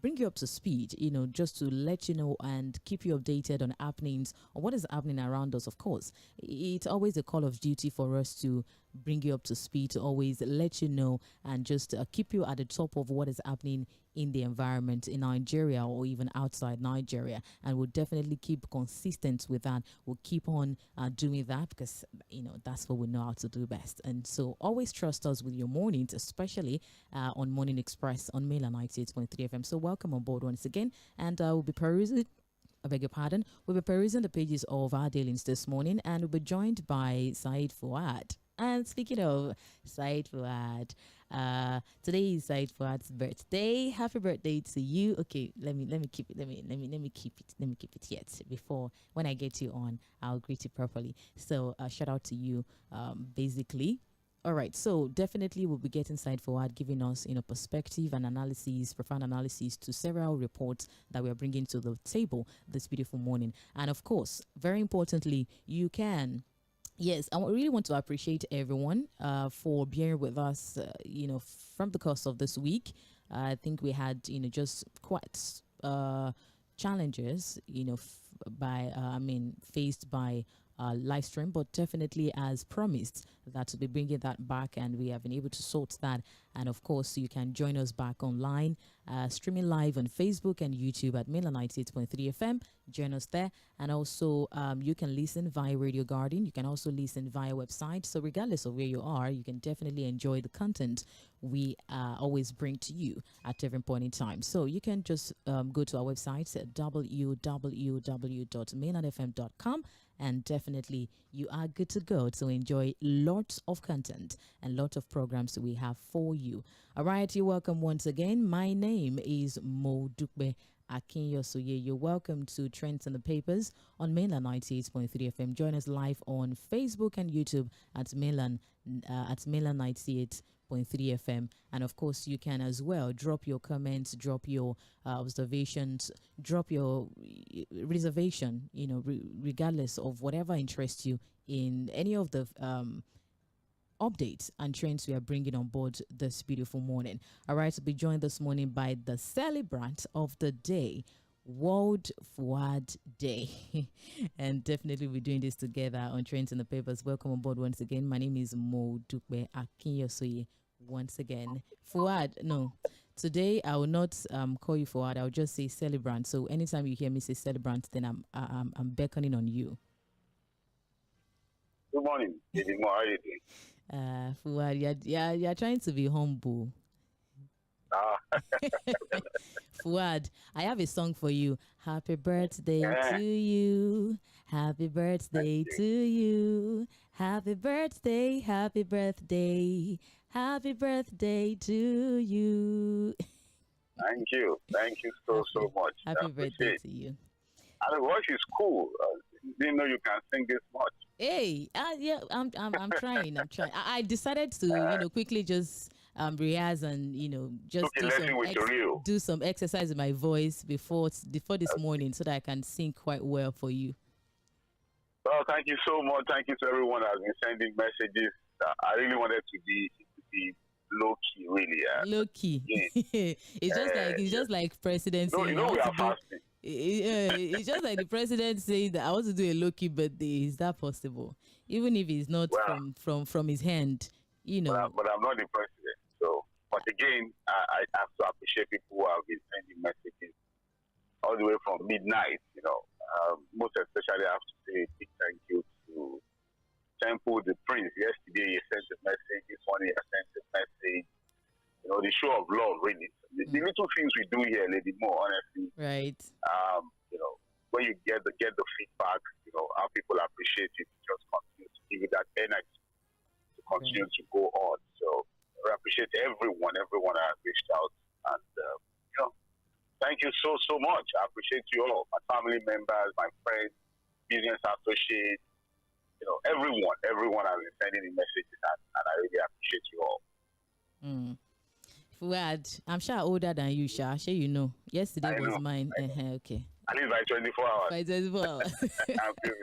bring you up to speed, just to let you know and keep you updated on happenings or what is happening around us. Of course, it's always a call of duty for us to bring you up to speed, to always let you know and just keep you at the top of what is happening in the environment in Nigeria or even outside Nigeria. And we'll definitely keep consistent with that. We'll keep on doing that because, that's what we know how to do best. And so always trust us with your mornings, especially on Morning Express on Mainland 98.3 FM. So welcome on board once again. And we'll be perusing. I beg your pardon. We'll be perusing the pages of our dailings this morning, and we'll be joined by Said Fuad. And speaking of Said Fuad, today is Said Fuad's birthday. Happy birthday to you. Okay, let me keep it. Let me keep it yet. Before when I get you on, I'll greet you properly. So shout out to you. Basically. All right, so definitely we'll be getting Said Fuad giving us, perspective and analysis, profound analysis to several reports that we are bringing to the table this beautiful morning. And of course, very importantly, you can. Yes, I really want to appreciate everyone for being with us, from the course of this week. I think we had, just quite challenges, faced by live stream, but definitely as promised that we'll be bringing that back, and we have been able to sort that. And of course, you can join us back online, streaming live on Facebook and YouTube at Mainland 98.3 FM. Join us there, and also you can listen via Radio Garden. You can also listen via website. So regardless of where you are, you can definitely enjoy the content we always bring to you at every point in time. So you can just go to our website at www.mainlandfm.com, and definitely you are good to go to enjoy lots of content and lots of programs we have for you. All right, you're welcome once again. My name is Mᴏᴜ You're welcome to Trends in the Papers on Mainland 98.3 FM. Join us live on Facebook and YouTube at Mainland 98.3 FM. And of course, you can as well drop your comments, drop your observations, drop your reservation, regardless of whatever interests you in any of the updates and trends we are bringing on board this beautiful morning. All right, to be joined this morning by the celebrant of the day, World Fuad Day. And definitely we're doing this together on Trends in the Papers. Welcome on board once again. My name is Mᴏᴜ once again. Fuad, no. Today I will not call you Fuad. I'll just say celebrant. So anytime you hear me say celebrant, then I'm beckoning on you. Good morning. How are you doing? Fuad, you're trying to be humble. Fuad, I have a song for you. Happy birthday to you. Happy birthday to you. Happy birthday, happy birthday. Happy birthday to you. Thank you. Thank you so much. Happy birthday to you. And the voice is cool. Didn't know you can sing this much. Hey, yeah, I'm trying. I decided to, quickly just rehearse and, just do some exercise in my voice before this morning so that I can sing quite well for you. Well, thank you so much. Thank you to everyone that has been sending messages. I really wanted to be low key, really. Low key. Yeah. it's just like President saying, we are fasting. It's just like the president saying that I want to do a low-key birthday. Is that possible? Even if it's not from his hand, But I'm not the president. So, but again, I have to appreciate people who have been sending messages all the way from midnight. Most especially I have to say a big thank you to Temple the Prince. Yesterday he sent a message. This morning he sent a message. The show of love, really. The little things we do here, Lady Mo, honestly. Right. When you get the feedback, how people appreciate it, just continue to give it that energy to continue to go on. So I appreciate everyone that has reached out, and thank you so much. I appreciate you all, my family members, my friends, business associates, everyone has been sending me messages, and I really appreciate you all. Fuad, I'm sure older than you, Sha. Sure, yesterday was mine. Okay. At least by 24 hours. By 24 hours. I'm feeling.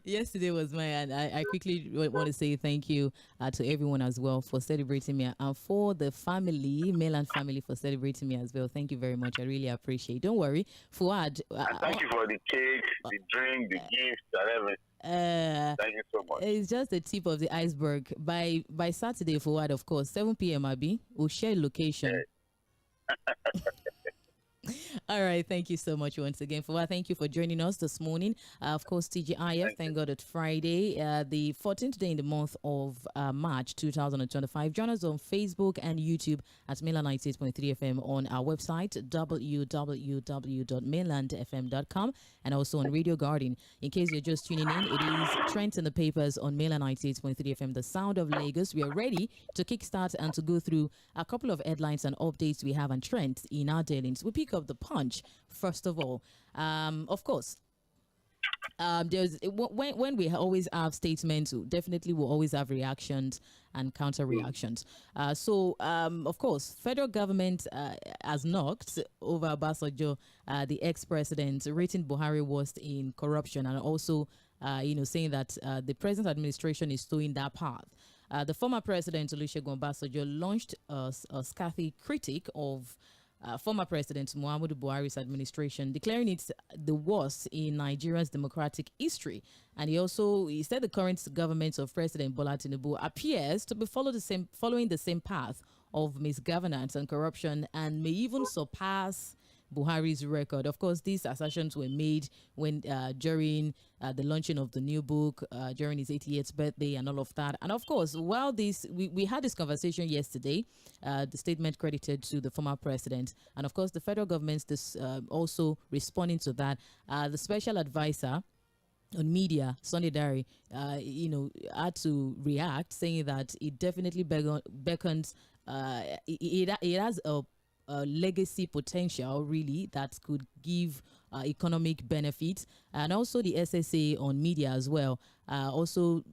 Yesterday was mine, and I quickly want to say thank you to everyone as well for celebrating me, and for the family, Mainland family, for celebrating me as well. Thank you very much. I really appreciate it. Don't worry. Fouad. And thank you for the cake, the drink, the gifts, and everything. Thank you so much. It's just the tip of the iceberg. By Saturday, Fouad, of course, 7 p.m. Abi, we'll share location. Yeah. All right, thank you so much once again. Thank you for joining us this morning. Of course, TGIF, thank God it's Friday, the 14th day in the month of March 2025. Join us on Facebook and YouTube at Mainland 98.3 FM, on our website, www.mainlandfm.com, and also on Radio Garden. In case you're just tuning in, it is Trends in the Papers on Mainland 98.3 FM, the sound of Lagos. We are ready to kickstart and to go through a couple of headlines and updates we have and trends in our dealings. We pick up the punch first of all. Of course, there's when we always have statements, definitely we'll always have reactions and counter reactions. Of course, federal government has knocked over Obasanjo, the ex-president, rating Buhari worst in corruption, and also saying that the present administration is doing that path. The former president Olusegun Obasanjo launched a scathing critique of former President Muhammadu Buhari's administration, declaring it the worst in Nigeria's democratic history. And he said the current government of President Bola Tinubu appears to be following the same path of misgovernance and corruption, and may even surpass Buhari's record. Of course, these assertions were made when during the launching of the new book, during his 88th birthday and all of that. And of course, while we had this conversation yesterday, the statement credited to the former president, and of course the federal government also responding to that. The special advisor on media, Sunday Diary, had to react, saying that it definitely beckons, it has a legacy potential, really, that could give economic benefits. And also the SSA on media as well also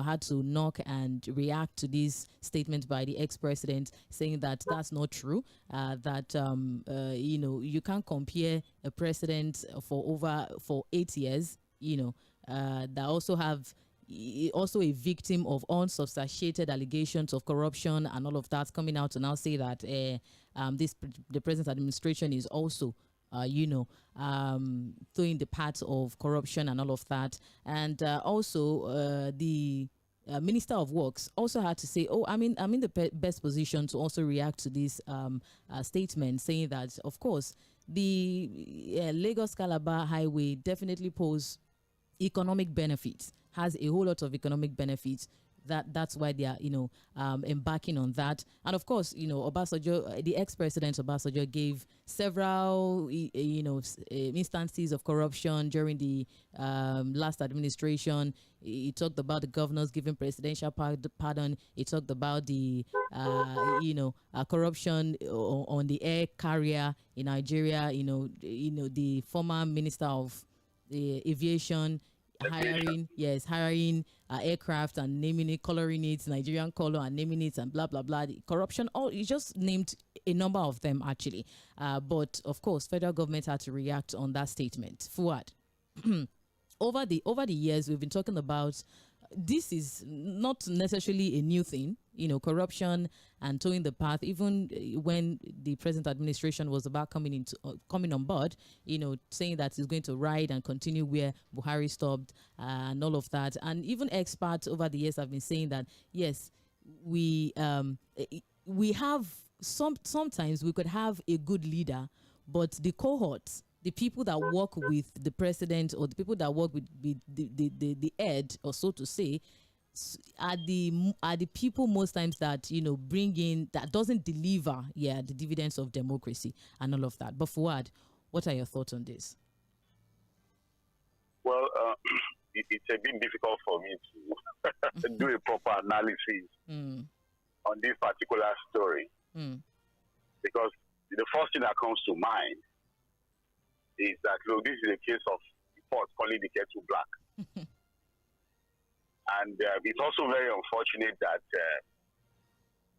had to knock and react to this statement by the ex-president, saying that that's not true, that you can't compare a president for 8 years, that also a victim of unsubstantiated allegations of corruption and all of that, coming out to now say that the present administration is also throwing the path of corruption and all of that. And the Minister of Works also had to say, I'm in the best position to also react to this statement, saying that, of course, the Lagos-Calabar Highway definitely pose economic benefits, has a whole lot of economic benefits. That's why they are embarking on that. And of course, Obasanjo, the ex-president Obasanjo, gave several instances of corruption during the last administration. He talked about the governors giving presidential pardon. He talked about the corruption on the air carrier in Nigeria. The former minister of aviation hiring aircraft and naming it, coloring it Nigerian color and naming it and blah blah blah. The corruption, you just named a number of them actually. But of course, federal government had to react on that statement. Fouad, over the years, we've been talking about, this is not necessarily a new thing, corruption and towing the path. Even when the present administration was about coming on board, saying that it's going to ride and continue where Buhari stopped, and all of that. And even experts over the years have been saying that, yes, we have sometimes we could have a good leader, but the cohorts, the people that work with the president, or the people that work with the head, or so to say, are the people most times that bring in, that doesn't deliver the dividends of democracy and all of that. But Fouad, what are your thoughts on this? Well, it's a bit difficult for me to do a proper analysis on this particular story, because the first thing that comes to mind is that, look, this is a case of the pot calling the kettle black. And it's also very unfortunate that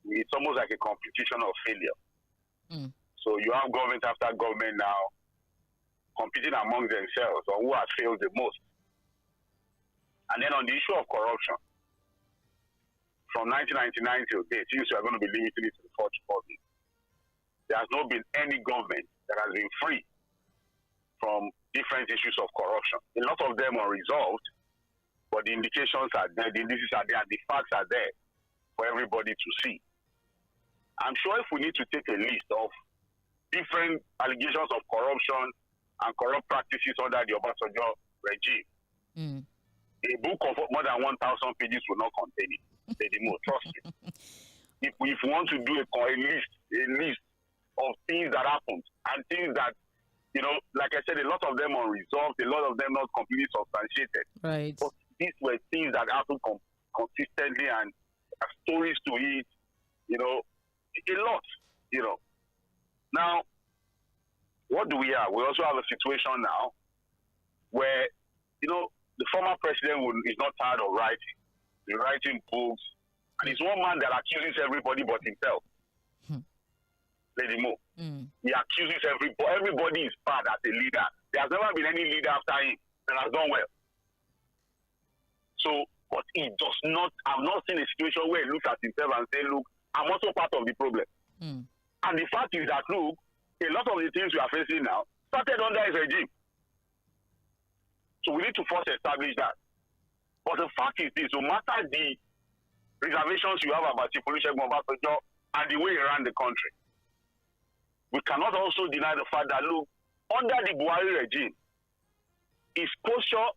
it's almost like a competition of failure. So you have government after government now competing among themselves on who has failed the most. And then on the issue of corruption, from 1999 till date, since we are going to be limiting it to the Fourth Republic, there has not been any government that has been free from different issues of corruption. A lot of them are resolved, but the indications are there, the indices are there, and the facts are there for everybody to see. I'm sure if we need to take a list of different allegations of corruption and corrupt practices under the Obasanjo regime, a book of more than 1,000 pages will not contain it. Trust me. If we want to do a list of things that happened and things that, like I said, a lot of them are resolved, a lot of them not completely substantiated. Right. But these were things that happened consistently and stories to it, a lot, Now, what do we have? We also have a situation now where, the former president is not tired of writing. He's writing books, and he's one man that accuses everybody but himself. Lady Mo. He accuses everybody. Everybody is bad as a leader. There has never been any leader after him that has done well. So, but he does not, I've not seen a situation where he looks at himself and says, look, I'm also part of the problem. And the fact is that, look, a lot of the things we are facing now started under his regime. So we need to first establish that. But the fact is this, no matter the reservations you have about Olusegun Obasanjo and the way he ran the country, we cannot also deny the fact that, look, under the Buhari regime, his posture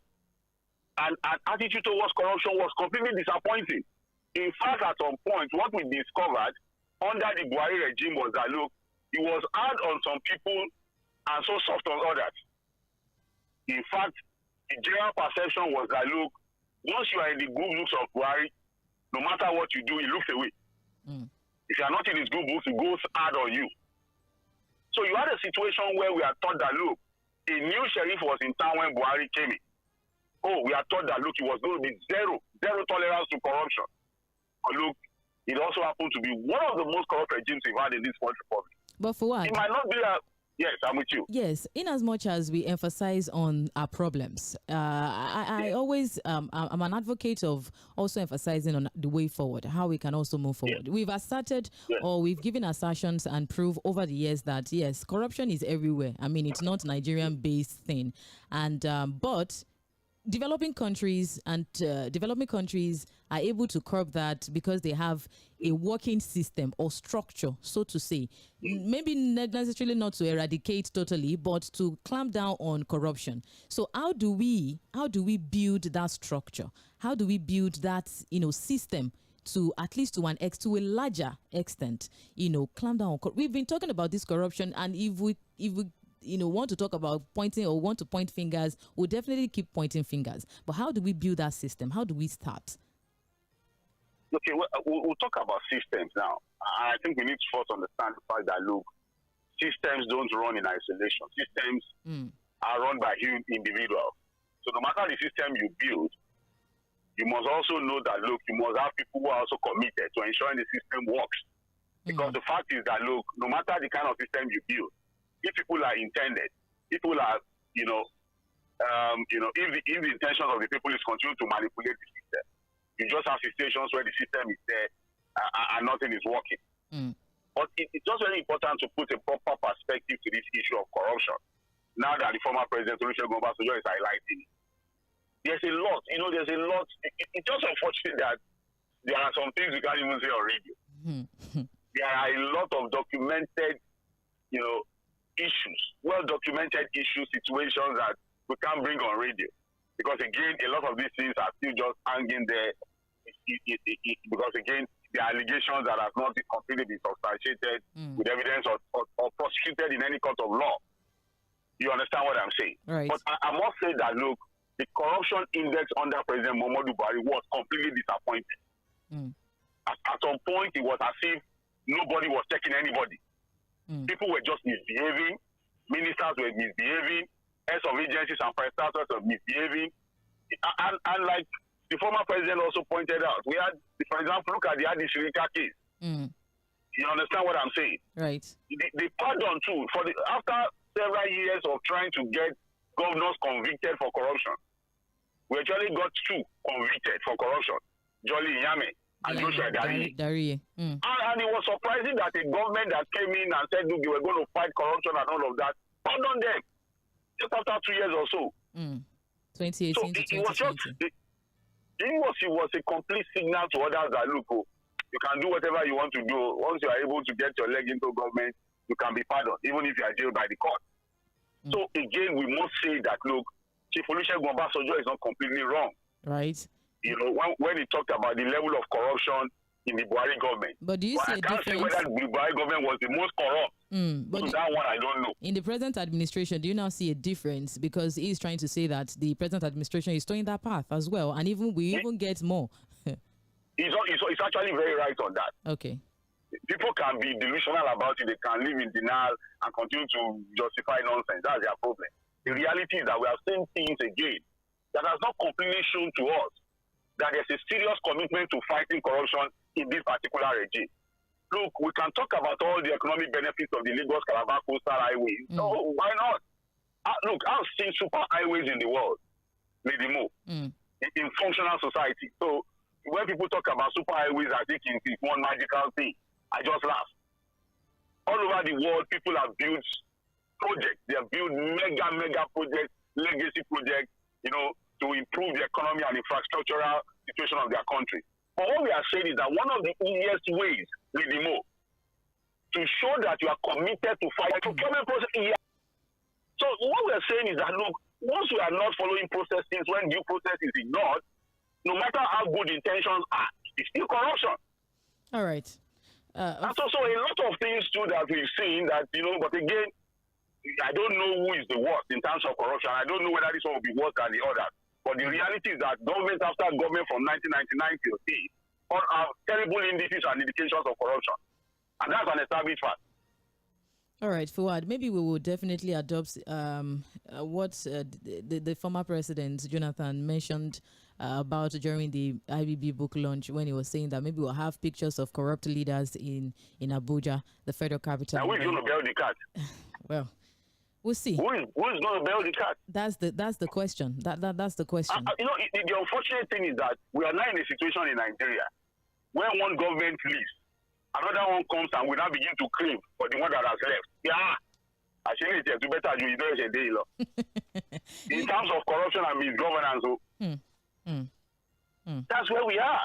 and attitude towards corruption was completely disappointing. In fact, at some point, what we discovered under the Buhari regime was that, look, he was hard on some people and so soft on others. In fact, the general perception was that, look, once you are in the good books of Buhari, no matter what you do, he looks away. If you are not in his good books, he goes hard on you. So you had a situation where we are taught that, look, a new sheriff was in town when Buhari came in. Oh, we are taught that, look, it was going to be zero tolerance to corruption. But look, it also happened to be one of the most corrupt regimes we've had in this Fourth Republic. But for what? It might not be a... Yes, I'm with you. Yes, in as much as we emphasize on our problems, I always, I'm an advocate of also emphasizing on the way forward, how we can also move forward. We've asserted or we've given assertions and proof over the years that, yes, corruption is everywhere. I mean, it's not Nigerian-based thing. And, but developing countries are able to curb that because they have a working system or structure, so to say. Maybe not necessarily not to eradicate totally, but to clamp down on corruption. So how do we build that structure? How do we build that system to at least to a larger extent, clamp down on corruption? We've been talking about this corruption, and if we want to talk about pointing or want to point fingers, we'll definitely keep pointing fingers. But how do we build that system? How do we start? Okay, we'll talk about systems now. I think we need to first understand the fact that, look, systems don't run in isolation. Systems are run by individuals. So no matter the system you build, you must also know that, look, you must have people who are also committed to ensuring the system works. Because the fact is that, look, no matter the kind of system you build, if people are intended, people are, if the intention of the people is continue to manipulate the system, you just have situations where the system is there and nothing is working. But it's just very important to put a proper perspective to this issue of corruption. Now that the former president, Olusegun Obasanjo, is highlighting it. There's a lot, it's just unfortunate that there are some things we can't even say on radio. There are a lot of documented, issues, well-documented issues, situations that we can't bring on radio. Because, again, a lot of these things are still just hanging there. Because, again, the allegations that have not completely been substantiated with evidence or prosecuted in any court of law. You understand what I'm saying? Right. But I must say that, look, the corruption index under President Muhammadu Buhari was completely disappointing. At some point, it was as if nobody was checking anybody. People were just misbehaving. Ministers were misbehaving. Heads of agencies and prestataries were misbehaving. And like the former president also pointed out, we had, for example, look at the JᴏɪＲ case. You understand what I'm saying? Right. The pardon too, after several years of trying to get governors convicted for corruption. We actually got 2 convicted for corruption, Jolly Yame and Joshua Dari. And it was surprising that a government that came in and said, look, you were going to fight corruption and all of that, pardon them just after 2 years or so. 2018 so to 2020. It was a complete signal to others that, look, you can do whatever you want to do. Once you are able to get your leg into government, you can be pardoned, even if you are jailed by the court. So again, we must say that, look, Chief Olusegun Obasanjo is not completely wrong. Right. You know, when he talked about the level of corruption in the Buhari government. But do you see a difference? I can't say whether the Buhari government was the most corrupt. But so that one, I don't know. In the present administration, do you now see a difference? Because he's trying to say that the present administration is towing that path as well. And we even get more. He's actually very right on that. Okay. People can be delusional about it. They can live in denial and continue to justify nonsense. That's their problem. The reality is that we have seen things again that has not completely shown to us that there's a serious commitment to fighting corruption in this particular regime. Look, we can talk about all the economic benefits of the Lagos-Calabar coastal highway. So why not? Look, I've seen super highways in the world, Lɪධᴇ, in functional society. So when people talk about super highways, I think it's one magical thing. I just laugh. All over the world, people have built projects. They have built mega projects, legacy projects, you know, to improve the economy and infrastructural situation of their country. But what we are saying is that one of the easiest ways, Lɪධᴇ, to show that you are committed to fight procurement process. So what we are saying is that, look, once we are not following processes, when due process is ignored, no matter how good intentions are, it's still corruption. All right. That's also a lot of things too that we've seen that, you know, but again, I don't know who is the worst in terms of corruption. I don't know whether this one will be worse than the other. But the reality is that government after government from 1999 till today all have terrible indices and indications of corruption. And that's an established fact. All right, Fuad, maybe we will definitely adopt what the former president, Jonathan, mentioned about during the IBB book launch when he was saying that maybe we'll have pictures of corrupt leaders in Abuja, the federal capital. Now, who is going to bail the cat? Well, we'll see. Who is going to bail the cat? That's the question. That's the question. You know, the unfortunate thing is that we are now in a situation in Nigeria where one government leaves, another one comes and we now begin to claim for the one that has left. Yeah. Actually, it's better you know a day. In terms of corruption and misgovernance, that's where we are.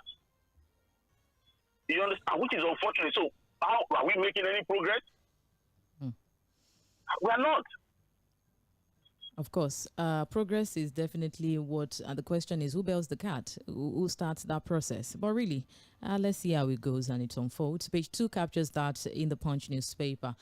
You understand? Which is unfortunate. So, how are we making any progress? We are not. Of course, progress is definitely what, and the question is who bails the cat, who starts that process. But really, let's see how it goes and it unfolds. Page 2 captures that in the Punch newspaper.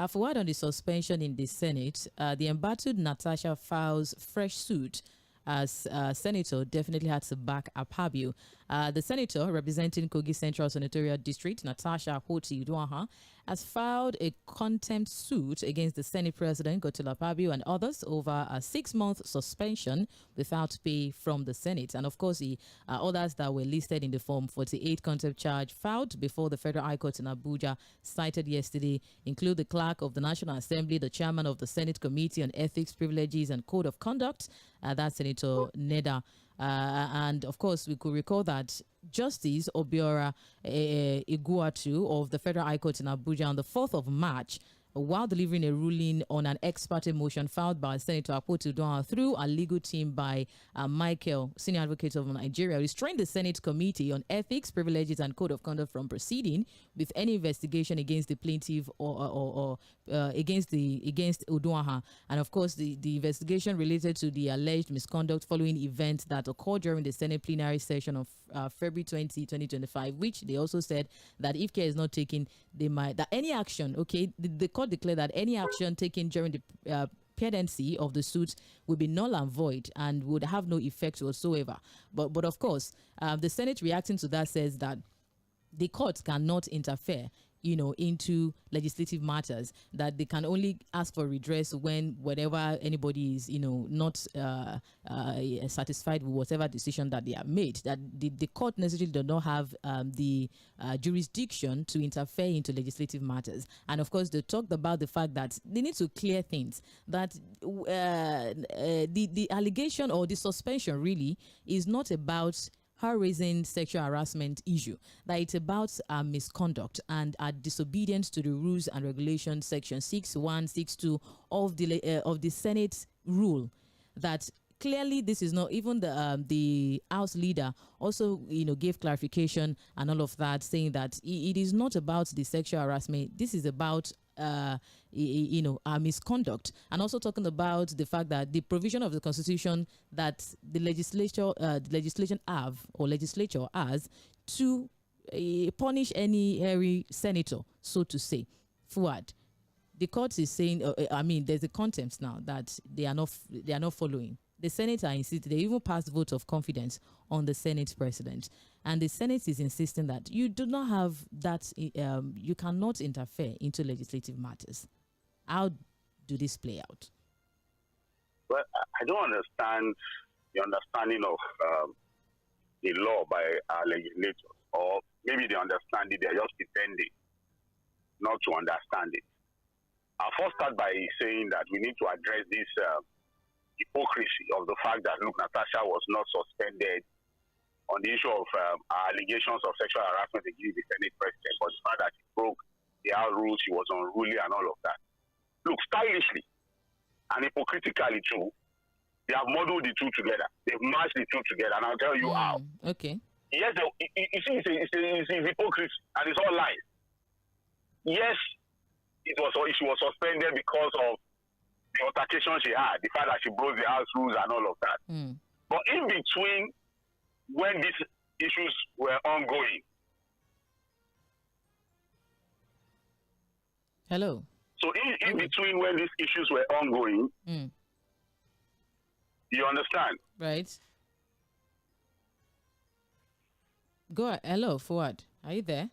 For word on the suspension in the Senate, the embattled Natasha files fresh suit as senator definitely had to back Akpabio. The senator representing Kogi Central Senatorial District, Natasha Akpabio, has filed a contempt suit against the Senate President Godswill Akpabio and others over a 6-month suspension without pay from the Senate. And of course, the others that were listed in the Form 48 contempt charge filed before the Federal High Court in Abuja cited yesterday include the Clerk of the National Assembly, the Chairman of the Senate Committee on Ethics, Privileges and Code of Conduct, that's Senator Neda. And of course, we could recall that Justice Obiora Iguatu of the Federal High Court in Abuja on the 4th of March, while delivering a ruling on an ex parte motion filed by Senator Akpabio through a legal team by Michael, senior advocate of Nigeria, restrained the Senate Committee on Ethics, Privileges and Code of Conduct from proceeding with any investigation against the plaintiff or against Oduaha. And of course, the investigation related to the alleged misconduct following events that occurred during the Senate plenary session of February 20, 2025, which they also said that if care is not taken, they might, that any action, the court declared that any action taken during the pendency of the suit will be null and void and would have no effect whatsoever. But of course, the Senate reacting to that says that the court cannot interfere into legislative matters, that they can only ask for redress whenever anybody is, not satisfied with whatever decision that they have made, that the court necessarily does not have the jurisdiction to interfere into legislative matters. And of course, they talked about the fact that they need to clear things, that the allegation or the suspension really is not about her raising sexual harassment issue, that it's about misconduct and disobedience to the rules and regulations, section 6.1, 6.2 of the Senate rule, that clearly this is not, even the House leader also gave clarification and all of that, saying that it is not about the sexual harassment, this is about misconduct, and also talking about the fact that the provision of the Constitution that the legislature has to punish any hairy senator, so to say. Fuad, the court is saying, there's a contempt now that they are not following. The Senate are insisting, they even passed vote of confidence on the Senate president. And the Senate is insisting that you do not have that, you cannot interfere into legislative matters. How do this play out? Well, I don't understand the understanding of the law by our legislators, or maybe they understand it, they're just pretending not to understand it. I'll first start by saying that we need to address this hypocrisy of the fact that, look, Natasha was not suspended on the issue of allegations of sexual harassment against the Senate president, but the fact that she broke the House rules, she was unruly and all of that. Look, stylishly and hypocritically too, they have modeled the two together. They've matched the two together, and I'll tell you how. Okay. Yes, you see, it's hypocrisy, and it's all lies. Yes, she was suspended because of the altercation she had, the fact that she broke the House rules and all of that. But in between, when these issues were ongoing. Hello. So in between, when these issues were ongoing, you understand? Right. Go ahead. Hello, Fuad. Are you there?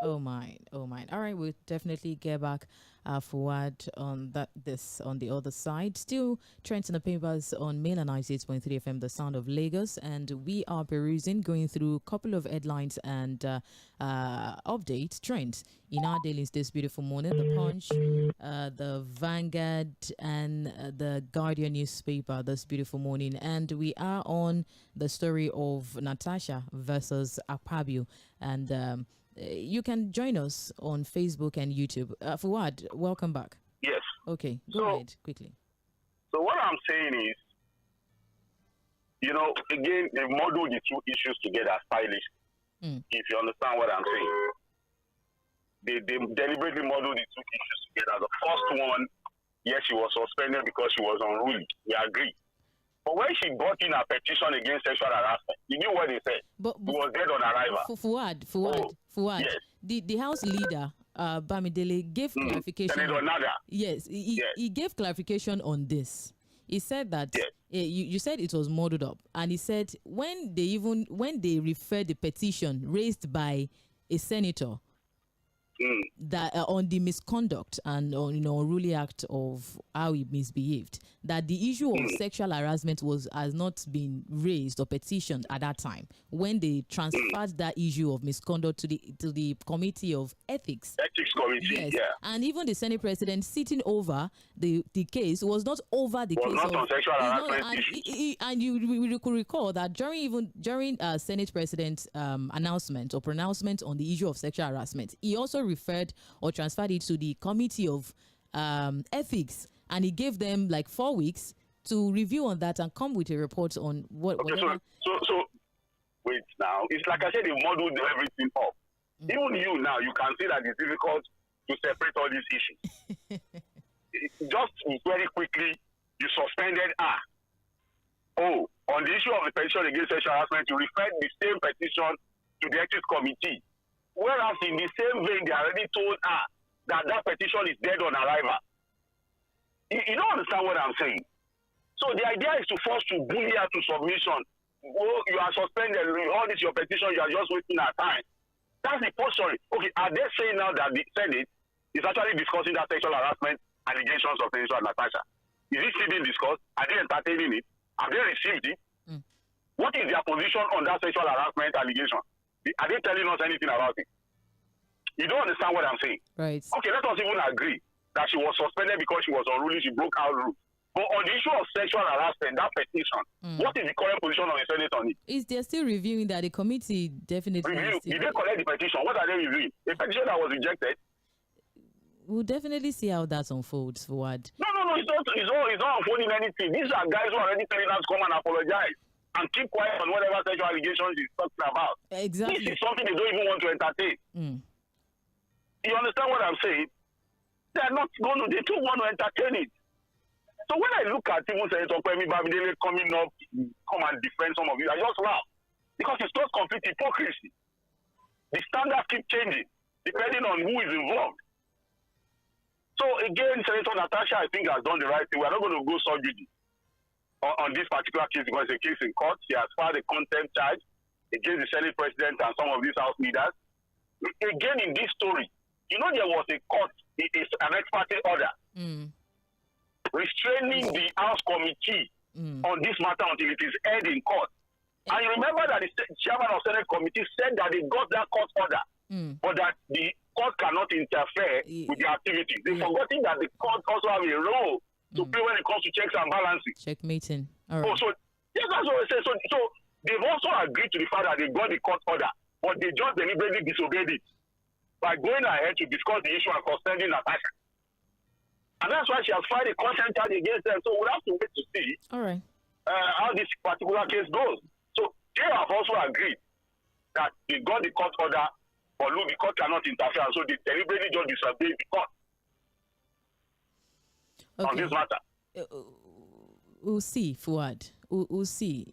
Oh my. All right, we'll definitely get back Fuad on on the other side. Still trends in the papers on Mail and 98.3 FM, the sound of Lagos, and we are perusing, going through a couple of headlines and update trends in our dailies this beautiful morning. The Punch, the Vanguard, and the Guardian newspaper this beautiful morning, and we are on the story of Natasha versus Akpabio, and you can join us on Facebook and YouTube. Fuad, welcome back. Yes. Okay, go ahead quickly. So what I'm saying is, again, they model the two issues together stylishly. If you understand what I'm saying. They deliberately model the two issues together. The first one, yes, she was suspended because she was unruly. We agree. But when she got in a petition against sexual harassment, you knew what they said. But she was dead on arrival. Fuad. Yes. The House leader, Bamidele, gave clarification. Yes, he gave clarification on this. He said that you said it was modeled up, and he said when they referred the petition raised by a senator that on the misconduct and unruly act of how he misbehaved, that the issue of sexual harassment has not been raised or petitioned at that time when they transferred that issue of misconduct to the Committee of Ethics. Ethics Committee, yes. Yeah. And even the Senate president sitting over the case was not over the case not on sexual harassment issues. And you could recall that during Senate president's announcement or pronouncement on the issue of sexual harassment, he also referred or transferred it to the Committee of Ethics, and he gave them like 4 weeks to review on that and come with a report on what. Okay, so wait now. It's like I said, they modeled everything up. Even you now, you can see that it's difficult to separate all these issues. Just very quickly, you suspended her. Oh, on the issue of the petition against sexual harassment, you referred the same petition to the Ethics Committee. Whereas in the same vein, they already told her that petition is dead on arrival. You don't understand what I'm saying. So the idea is to force to bully her to submission. Oh, you are suspended. All this your petition, you are just wasting our time. That's the posturing. Okay, are they saying now that the Senate is actually discussing that sexual harassment allegations of Senator Natasha? Is it still being discussed? Are they entertaining it? Have they received it? What is their position on that sexual harassment allegation? Are they telling us anything about it? You don't understand what I'm saying. Right. Okay, let us even agree that she was suspended because she was unruly, she broke our rules. But on the issue of sexual harassment, that petition, what is the current position of the Senate on it? Is they're still reviewing that? The committee definitely Review. Did they collect the petition? What are they reviewing? A petition that was rejected? We'll definitely see how that unfolds forward. No, it's not unfolding anything. These are guys who are already telling us to come and apologize and keep quiet on whatever sexual allegations he's talking about. Exactly. This is something they don't even want to entertain. You understand what I'm saying? They don't want to entertain it. So when I look at even Senator Kwemi Bamidele coming up, come and defend some of it, I just laugh. Because it's just complete hypocrisy. The standards keep changing, depending on who is involved. So again, Senator Natasha, I think, has done the right thing. We're not going to go so judy on this particular case because it's a case in court. She has filed a contempt charge against the Senate President and some of these House leaders. Again, in this story, you know there was a court, it's an ex parte order restraining the House Committee on this matter until it is heard in court. And you remember that the chairman of Senate Committee said that they got that court order, but that the court cannot interfere with the activities. They've forgotten that the court also have a role to play when it comes to checks and balances. Checkmating. All right. So yes, that's what I say. So they've also agreed to the fact that they got the court order, but they just deliberately disobeyed it by going ahead to discuss the issue and suspending Natasha. And that's why she has filed a contempt charge against them. So we'll have to wait to see how this particular case goes. So they have also agreed that they got the court order, but look, the court cannot interfere. So they deliberately just disobeyed the court on this matter. We'll see, Fuad. We'll see.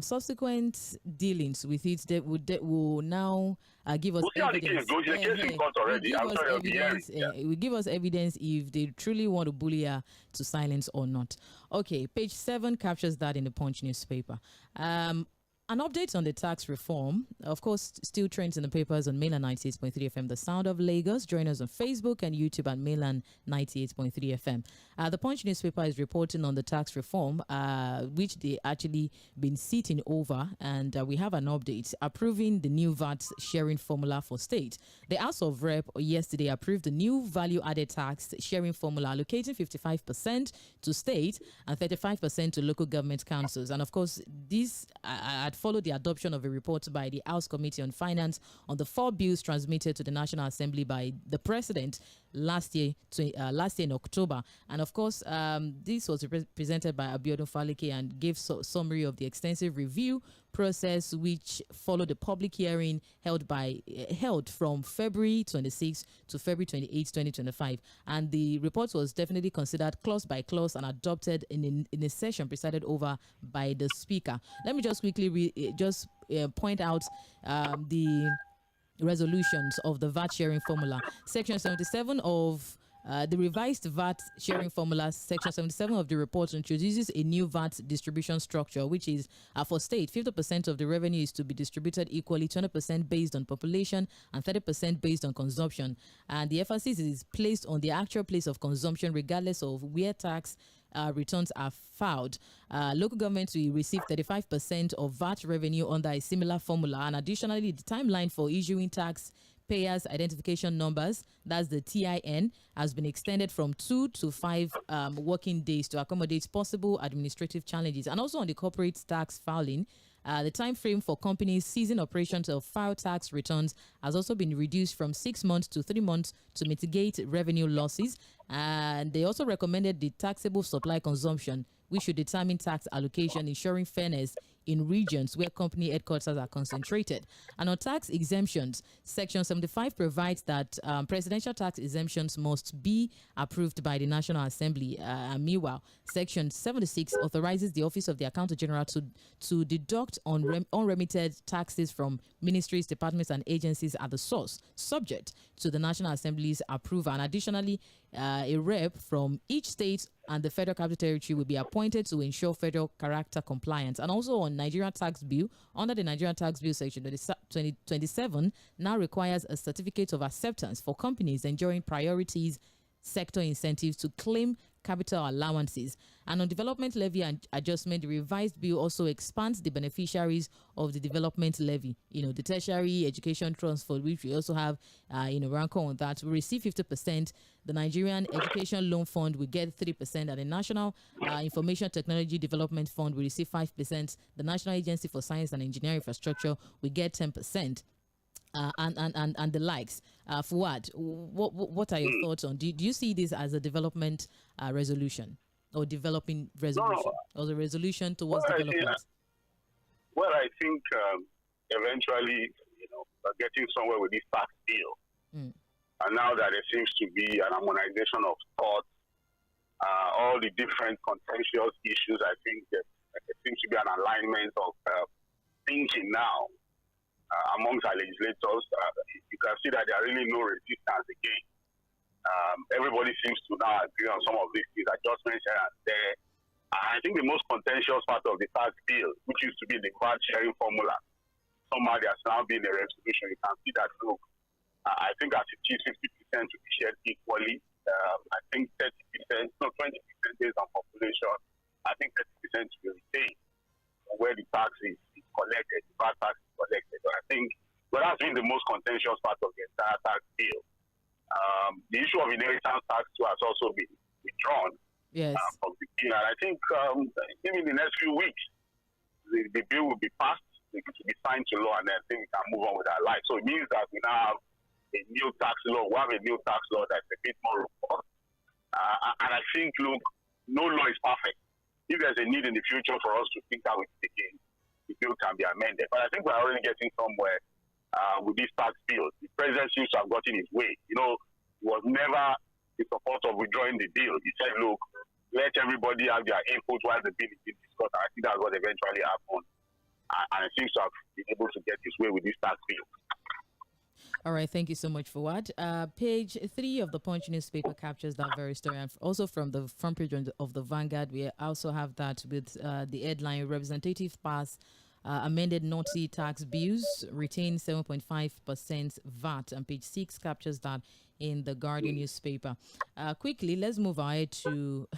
Subsequent dealings with it that will now give us evidence. We'll see how the case goes. The case in court already. I'm sure they'll be hearing. It will give us evidence if they truly want to bully her to silence or not. Okay, page 7 captures that in the Punch newspaper. An update on the tax reform, of course, still trends in the papers on Mainland 98.3 FM, The Sound of Lagos. Join us on Facebook and YouTube at Mainland 98.3 FM. The Punch newspaper is reporting on the tax reform, which they actually been sitting over, and we have an update approving the new VAT sharing formula for state. The House of Rep yesterday approved the new value-added tax sharing formula, allocating 55% to state and 35% to local government councils. And of course, this had followed the adoption of a report by the House Committee on Finance on the 4 bills transmitted to the National Assembly by the President last year in October. And of course, this was presented by Abiodun Faleke and gave summary of the extensive review process which followed the public hearing held from February 26 to February 28, 2025. And the report was definitely considered clause by clause and adopted in a session presided over by the Speaker. Let me just quickly point out the resolutions of the VAT sharing formula. Section 77 of the revised VAT sharing formula, Section 77 of the report introduces a new VAT distribution structure, which is for state, 50% of the revenue is to be distributed equally, 20% based on population and 30% based on consumption. And the emphasis is placed on the actual place of consumption, regardless of where tax returns are filed. Local governments will receive 35% of VAT revenue under a similar formula, and additionally, the timeline for issuing tax payers identification numbers, that's the TIN, has been extended from 2 to 5 working days to accommodate possible administrative challenges. And also on the corporate tax filing, the time frame for companies ceasing operations to file tax returns has also been reduced from 6 months to 3 months to mitigate revenue losses. And they also recommended the taxable supply consumption, which should determine tax allocation, ensuring fairness in regions where company headquarters are concentrated. And on tax exemptions, Section 75 provides that presidential tax exemptions must be approved by the National Assembly. Meanwhile, Section 76 authorizes the Office of the Accountant General to deduct unremitted taxes from ministries, departments, and agencies at the source, subject to the National Assembly's approval. And additionally, a rep from each state and the Federal Capital Territory will be appointed to ensure federal character compliance. And also on Nigerian Tax Bill, under the Nigerian Tax Bill section 2027, now requires a certificate of acceptance for companies enjoying priorities sector incentives to claim capital allowances. And on development levy and adjustment, the revised bill also expands the beneficiaries of the development levy. The tertiary education trust fund, which we also have, rancor on that, will receive 50%. The Nigerian Education Loan Fund will get 3%, and the National Information Technology Development Fund will receive 5%. The National Agency for Science and Engineering Infrastructure will get 10%. And the likes. Fuad, what are your thoughts on? Do you see this as a development resolution or developing resolution, or the resolution towards development? I think eventually, we're getting somewhere with this tax deal. And now that there seems to be an harmonization of thoughts, all the different contentious issues, I think that there seems to be an alignment of thinking now. Amongst our legislators, you can see that there are really no resistance again. Everybody seems to now agree on some of these things, adjustments here and there. I think the most contentious part of the tax bill, which used to be the VAT sharing formula, somehow there's now been a resolution. You can see that, look, I think as it is 50% to be shared equally. I think 20% based on population. I think 30% to be retained where the tax is collected, the VAT tax is collected. So I think that's been the most contentious part of the entire tax bill. The issue of inheritance tax too has also been withdrawn from the bill. And I think even in the next few weeks, the bill will be passed, it will be signed to law, and then I think we can move on with our life. So it means that we now have a new tax law. We have a new tax law that's a bit more robust. And I think, look, no law is perfect. If there's a need in the future for us to think how it's taken, the bill can be amended. But I think we're already getting somewhere with this tax bill. The president seems to have gotten his way. He was never in support of withdrawing the bill. He said, look, let everybody have their input while the bill is being discussed. And I think that's what eventually happened. And it seems to have been able to get his way with this tax bill. All right, thank you so much, Fuad. Page 3 of the Punch newspaper captures that very story. And also from the front page of the Vanguard, we also have that with the headline, Representative Pass amended naughty tax bills, retain 7.5% VAT. And page 6 captures that in the Guardian newspaper. Quickly, let's move ahead to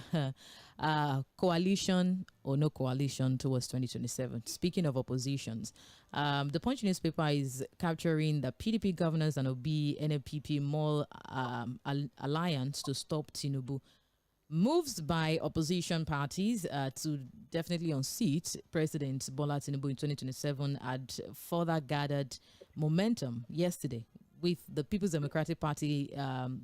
coalition or no coalition towards 2027. Speaking of oppositions, the Punch newspaper is capturing the PDP governors and Obi NPP mall alliance to stop Tinubu. Moves by opposition parties to definitely unseat President Bola Tinubu in 2027 had further gathered momentum yesterday, with the People's Democratic Party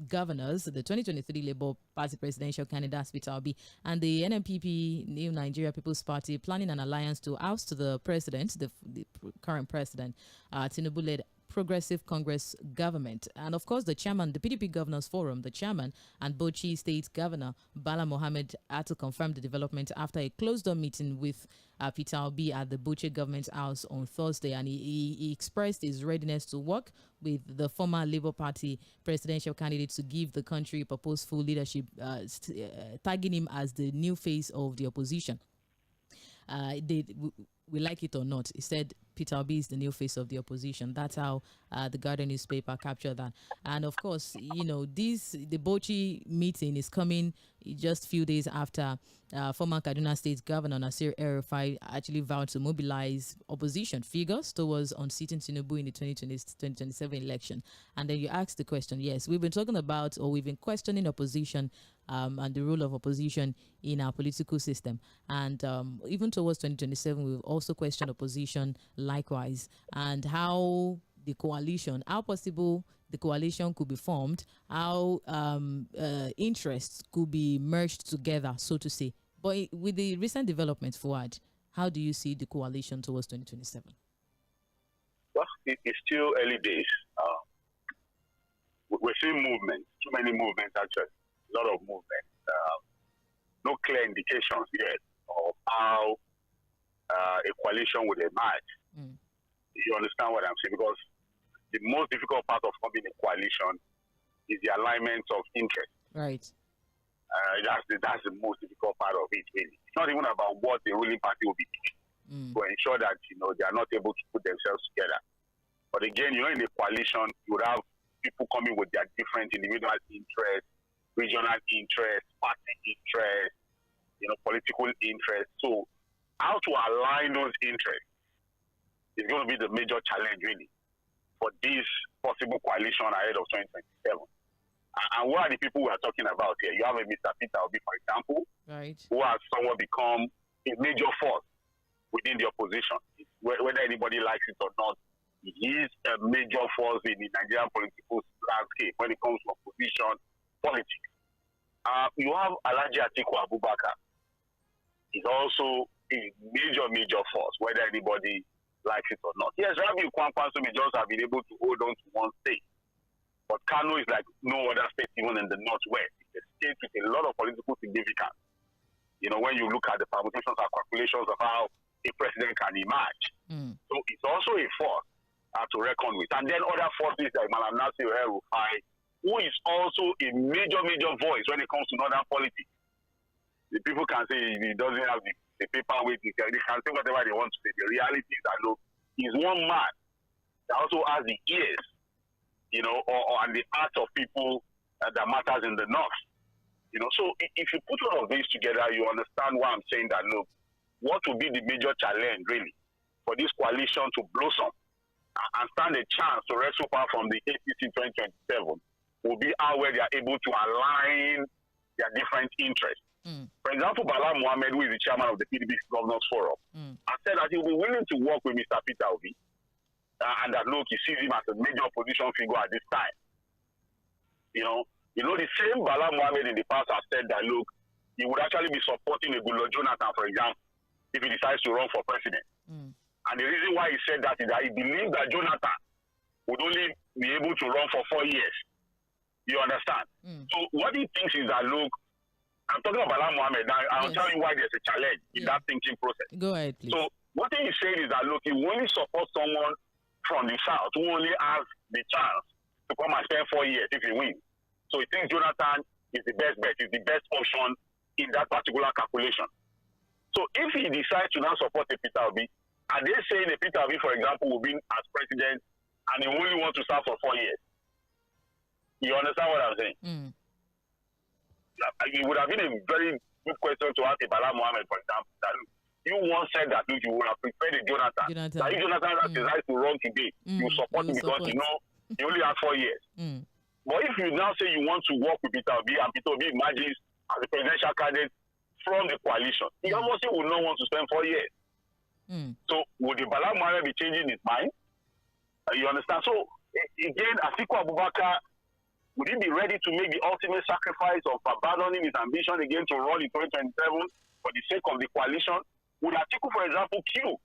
governors, the 2023 Labour Party presidential candidate Peter Obi, and the NNPP, New Nigeria People's Party, planning an alliance to oust the president, the current president, Tinubu-led Progressive Congress government. And of course, the chairman, the PDP Governors Forum, the chairman and Bauchi State Governor Bala Mohammed had to confirm the development after a closed-door meeting with Peter Obi at the Bauchi Government House on Thursday. And he expressed his readiness to work with the former Labour Party presidential candidate to give the country purposeful leadership, tagging him as the new face of the opposition. We like it or not, he said Peter Obi is the new face of the opposition. That's how the Guardian newspaper captured that. And of course, the Bauchi meeting is coming just a few days after former Kaduna State Governor Nasir El-Rufai actually vowed to mobilize opposition figures towards unseating Tinubu in the 2027 election. And then you ask the question, yes, we've been talking about, or we've been questioning opposition and the role of opposition in our political system. And even towards 2027, we've also questioned opposition likewise, and how the coalition, how possible the coalition could be formed, how interests could be merged together, so to say. But with the recent developments, Fuad, how do you see the coalition towards 2027? Well, it's still early days. We're seeing movement, too many movements actually, a lot of movement. No clear indications yet of how a coalition would emerge. You understand what I'm saying? Because the most difficult part of forming a coalition is the alignment of interest. Right. That's the most difficult part of it, really. It's not even about what the ruling party will be doing to ensure that, they are not able to put themselves together. But again, in a coalition, you would have people coming with their different individual interests, regional interests, party interests, political interests. So how to align those interests is going to be the major challenge, really, for this possible coalition ahead of 2027. And what are the people we are talking about here? You have a Mr. Peter Obi, for example, right, who has somewhat become a major force within the opposition. Whether anybody likes it or not, he is a major force in the Nigerian political landscape when it comes to opposition politics. You have Alhaji Atiku Abubakar. He's also a major force, whether anybody likes it or not. Yes, Rabiu Kwankwaso may just have been able to hold on to one state. But Kano is like no other state, even in the northwest. It's a state with a lot of political significance. When you look at the permutations and calculations of how a president can emerge. So it's also a force to reckon with. And then other forces like Malam Nasir El-Rufai, who is also a major voice when it comes to northern politics. The people can say he doesn't have the paper with him. They can say whatever they want to say. The reality is that, look, he's one man that also has the ears, and the heart of people that matters in the north. So if you put all of these together, you understand why I'm saying that, look, what will be the major challenge, really, for this coalition to blossom and stand a chance to wrestle power from the APC 2027 will be how well they are able to align their different interests. For example, Bala Mohammed, who is the chairman of the PDP Governors Forum, has said that he will be willing to work with Mr. Peter Obi, and that, look, he sees him as a major opposition figure at this time. The same Bala Mohammed in the past has said that, look, he would actually be supporting a Goodluck Jonathan, for example, if he decides to run for president. And the reason why he said that is that he believes that Jonathan would only be able to run for 4 years. You understand? So what he thinks is that, look, I'm talking about Bala Mohammed now. I'll tell you why there's a challenge in that thinking process. Go ahead, please. So what he is saying is that, look, he will only support someone from the south who only has the chance to come and spend 4 years if he wins. So he thinks Jonathan is the best bet, is the best option in that particular calculation. So if he decides to now support a Peter Obi, are they saying a Peter Obi, for example, will win as president and he only wants to serve for 4 years? You understand what I'm saying? It would have been a very good question to ask a Bala Mohammed, for example, that you once said that you would have preferred a Jonathan. That if Jonathan decides to run today, you support him because he only has 4 years. But if you now say you want to work with Peter Obi and Peter Obi emerges as a presidential candidate from the coalition, he obviously would not want to spend 4 years. So would the Bala Mohammed be changing his mind? You understand? So again, Atiku Abubakar, would he be ready to make the ultimate sacrifice of abandoning his ambition again to run in 2027 for the sake of the coalition? Would Atiku, for example, queue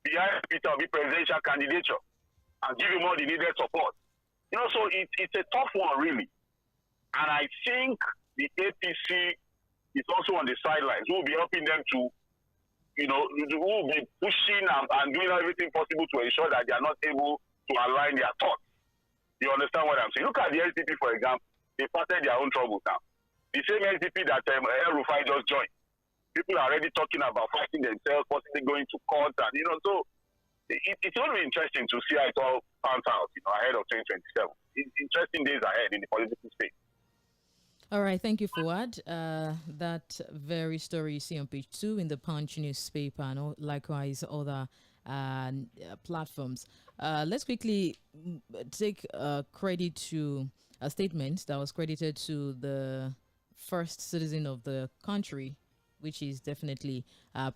behind Peter Obi presidential candidature and give him all the needed support? So it's a tough one, really. And I think the APC is also on the sidelines. We'll be helping them to, we'll be pushing and doing everything possible to ensure that they are not able to align their thoughts. You understand what I'm saying? Look at the LCP, for example. They started their own troubles now. The same LCP that El-Rufai just joined. People are already talking about fighting themselves, possibly going to court, and so it's going to be interesting to see how it all pans out, ahead of 2027. It's interesting days ahead in the political space. All right, thank you, Fuad. That very story you see on page 2 in the Punch newspaper, and likewise other platforms. Let's quickly take credit to a statement that was credited to the first citizen of the country, which is definitely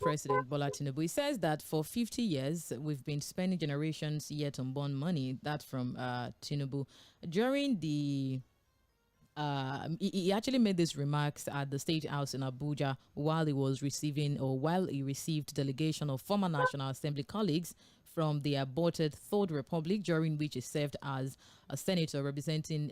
President Bola Tinubu. He says that for 50 years, we've been spending generations yet unborn money. That's from Tinubu. During the he actually made these remarks at the State House in Abuja while he received delegation of former National Assembly colleagues from the aborted Third Republic, during which he served as a senator representing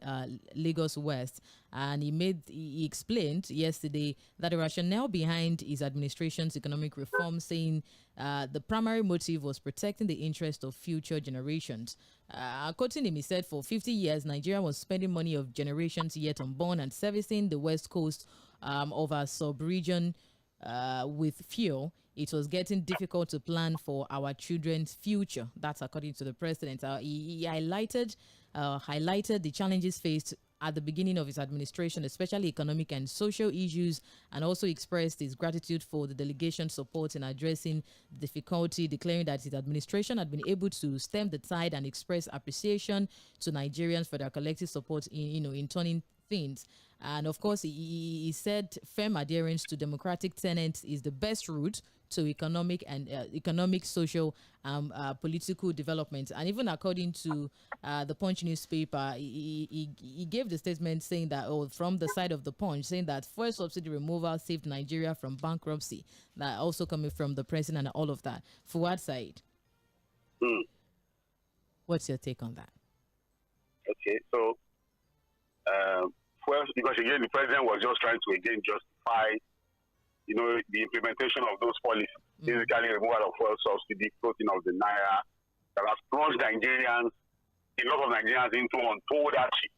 Lagos West. And he explained yesterday that the rationale behind his administration's economic reform, saying the primary motive was protecting the interest of future generations. Quoting him, he said, for 50 years, Nigeria was spending money of generations yet unborn and servicing the west coast of our sub-region with fuel. It was getting difficult to plan for our children's future. That's according to the president. He highlighted the challenges faced at the beginning of his administration, especially economic and social issues, and also expressed his gratitude for the delegation's support in addressing the difficulty, declaring that his administration had been able to stem the tide and express appreciation to Nigerians for their collective support in turning things. And of course, he said firm adherence to democratic tenets is the best route to economic, social, political development. And even according to the Punch newspaper, he gave the statement saying that, from the side of the Punch, saying that fuel subsidy removal saved Nigeria from bankruptcy. That also coming from the president and all of that. Fuad Said, what's your take on that? Okay, so first, because again, the president was just trying to justify, the implementation of those policies, basically removal of fuel subsidy, floating of the naira, that has plunged a lot of Nigerians into untold hardship.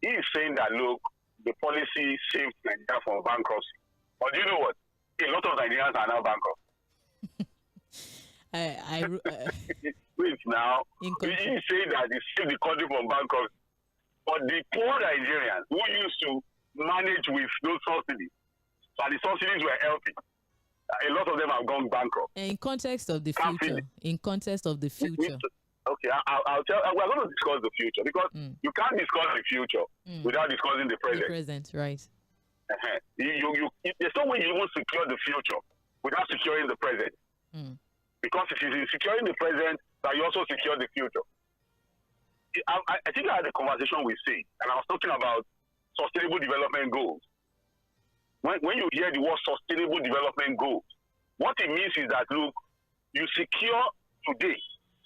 He is saying that, look, the policy saved Nigeria from bankruptcy. But do you know what? A lot of Nigerians are now bankrupt. Wait now. He is saying that he saved the country from bankruptcy. But the poor Nigerians who used to manage with those subsidies, and the subsidies were helping, a lot of them have gone bankrupt. In context of the future. Okay, I'll tell. We're going to discuss the future because you can't discuss the future without discussing the present. The present, right? There's no way you won't secure the future without securing the present. Because it is in securing the present that you also secure the future. I think I had a conversation with Sid, and I was talking about sustainable development goals. When you hear the word sustainable development goals, what it means is that, look, you secure today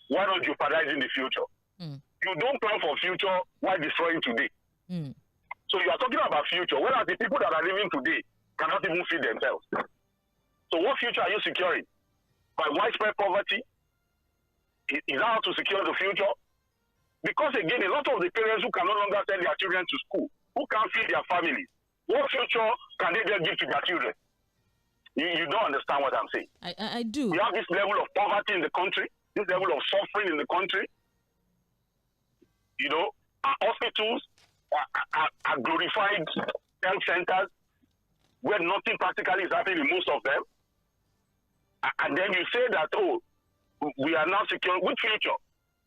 while not jeopardizing the future. You don't plan for future while destroying today. So you are talking about future, whereas the people that are living today cannot even feed themselves. So what future are you securing? By widespread poverty? Is that how to secure the future? Because again, a lot of the parents who can no longer send their children to school, who can't feed their families, what future can they then give to their children? You don't understand what I'm saying. I do. We have this level of poverty in the country, this level of suffering in the country. Our hospitals are glorified health centers where nothing practically is happening in most of them. And then you say that, we are now secure. Which future?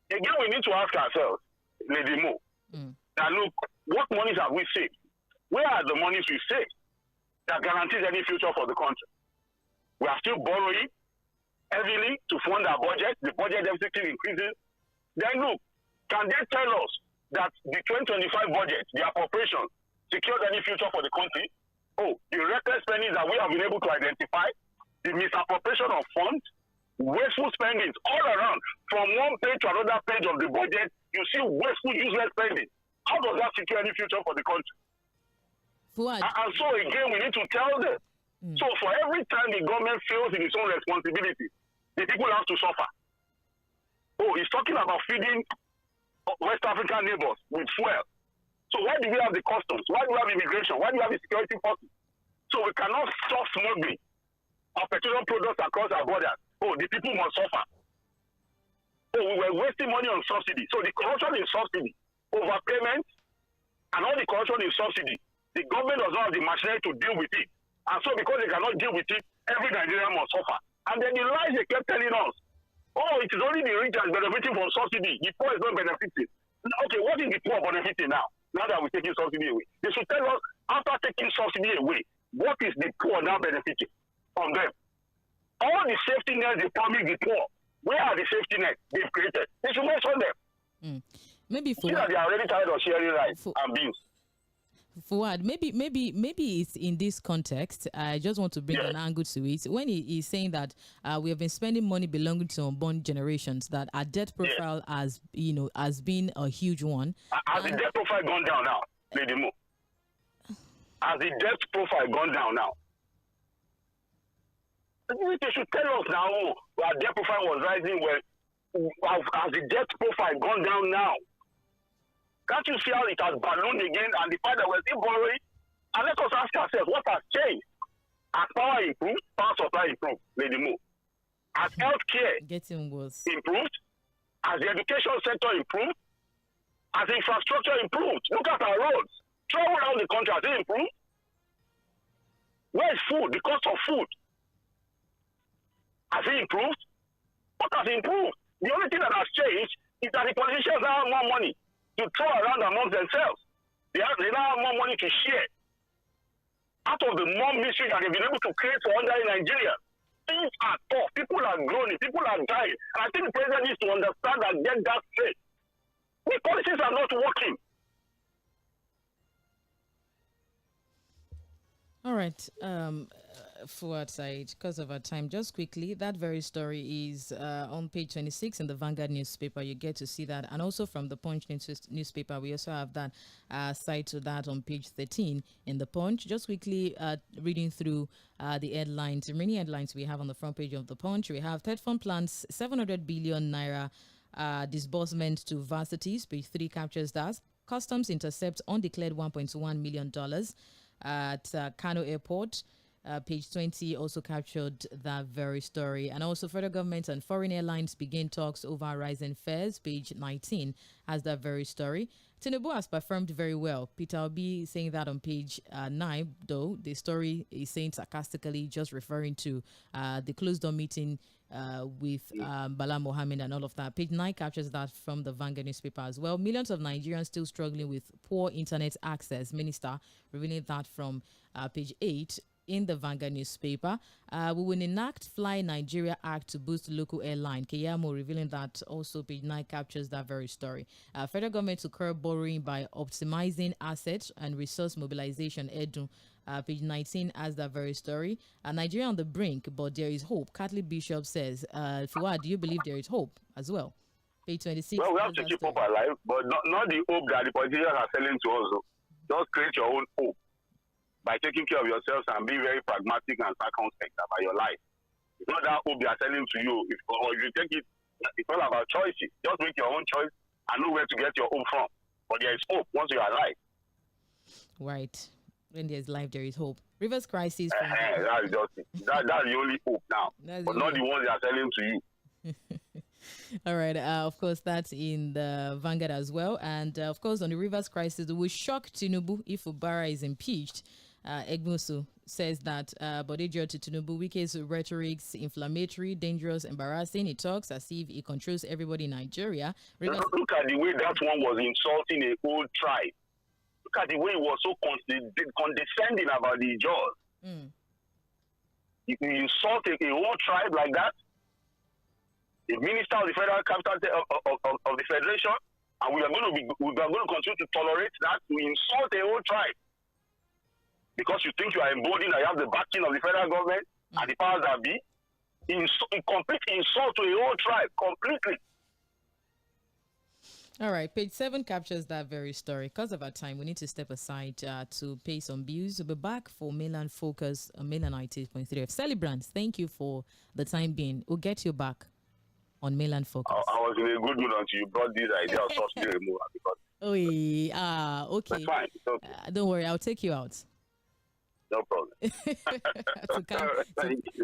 Again, we need to ask ourselves, Lady Mo, that look, what monies have we saved? Where are the monies we saved that guarantees any future for the country? We are still borrowing heavily to fund our budget. The budget deficit increases. Then look, can they tell us that the 2025 budget, the appropriation, secures any future for the country? The reckless spending that we have been able to identify, the misappropriation of funds, wasteful spending all around. From one page to another page of the budget, you see wasteful, useless spending. How does that secure any future for the country? And so again, we need to tell them. So for every time the government fails in its own responsibility, the people have to suffer. He's talking about feeding West African neighbors with fuel. So why do we have the customs? Why do we have immigration? Why do we have the security forces? So we cannot stop smuggling of petroleum products across our borders. The people must suffer. We were wasting money on subsidy. So the corruption in subsidy, overpayment, and all the corruption in subsidy, the government does not have the machinery to deal with it. And so because they cannot deal with it, every Nigerian must suffer. And then the lies they kept telling us, it is only the rich that is benefiting from subsidy. The poor is not benefiting. Okay, what is the poor benefiting now? Now that we're taking subsidy away. They should tell us, after taking subsidy away, what is the poor now benefiting from them? All the safety nets they promise the poor, where are the safety nets they've created? They should mention them. Maybe they are already tired of sharing rice and beans. Fuad, maybe it's in this context. I just want to bring an angle to it. When he is saying that we have been spending money belonging to unborn generations, that our debt profile has been a huge one. Has the debt profile gone down now, Lady Mo? Has the debt profile gone down now? They should tell us now. Our debt profile was rising. Has the debt profile gone down now? Can't you see how it has ballooned again and the fact that we're still borrowing? And let us ask ourselves, what has changed? Has power improved? Power supply improved, Lady Mo? Has healthcare improved? Has the education sector improved? Has infrastructure improved? Look at our roads. Travel around the country, has it improved? Where is food? The cost of food. Has it improved? What has improved? The only thing that has changed is that the politicians now have more money to throw around amongst themselves. They now have more money to share. Out of the more mystery that they've been able to create for under in Nigeria, things are tough. People are groaning. People are dying. And I think the president needs to understand and get that straight. The policies are not working. All right. Forward side, because of our time, just quickly, that very story is on page 26 in the Vanguard newspaper. You get to see that, and also from the Punch newspaper, we also have that side to that on page 13 in the Punch. Just quickly reading through the headlines, the many headlines we have on the front page of the Punch. We have Third Fund plans 700 billion naira disbursement to varsities. Page 3 captures that. Customs intercept undeclared $1.1 million at Kano Airport. Page 20 also captured that very story. And also federal government and foreign airlines begin talks over rising fares. Page 19 has that very story. Tinubu has performed very well. Peter Obi saying that on page 9, though the story is saying sarcastically, just referring to the closed door meeting with Bala Mohammed and all of that. Page 9 captures that from the Vanguard newspaper as well. Millions of Nigerians still struggling with poor internet access. Minister revealing that from page 8 in the Vanguard newspaper. We will enact Fly Nigeria Act to boost local airline. Keyamo revealing that also. Page 9 captures that very story. Federal government to curb borrowing by optimizing assets and resource mobilization. Edu. Page 19 has that very story. Nigeria on the brink, but there is hope. Catholic Bishop says, Fuad, do you believe there is hope as well? Page 26. Well, we have to keep hope alive, but not the hope that the politicians are selling to us. Just create your own hope by taking care of yourselves and be very pragmatic and circumspect about your life. It's not that hope they are selling to you. If you take it, it's all about choices. Just make your own choice and know where to get your hope from. But there is hope once you are alive. Right. When there's life, there is hope. Rivers crisis. That's the only hope now. But not the ones they are selling to you. All right. Of course, that's in the Vanguard as well. And of course, on the Rivers crisis, it will shock Tinubu if Ubara is impeached. Egmusu says that Bodejo to Tinubu, Wike's rhetoric's inflammatory, dangerous, embarrassing. He talks as if he controls everybody in Nigeria. Look at the way that one was insulting a whole tribe. Look at the way he was so condescending about the Jaws. You insult a whole tribe like that? The minister of the federal capital of the federation, and we are going to continue to tolerate that, to insult a whole tribe. Because you think you are emboldened and you have the backing of the federal government and the powers that be, complete insult to a whole tribe, completely. All right, page 7 captures that very story. Because of our time, we need to step aside to pay some bills. We'll be back for Mainland Focus on Mainland 98.3. Celebrants, thank you for the time being. We'll get you back on Mainland Focus. I was in a good mood until you brought this idea of subsidy removal. Okay. That's fine. It's okay. Don't worry, I'll take you out. No problem.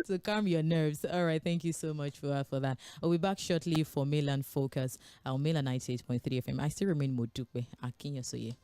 to calm your nerves. All right, thank you so much for that. I'll be back shortly for Mainland Focus on Mainland 98.3 FM. I still remain Modukwe Akinyosoye.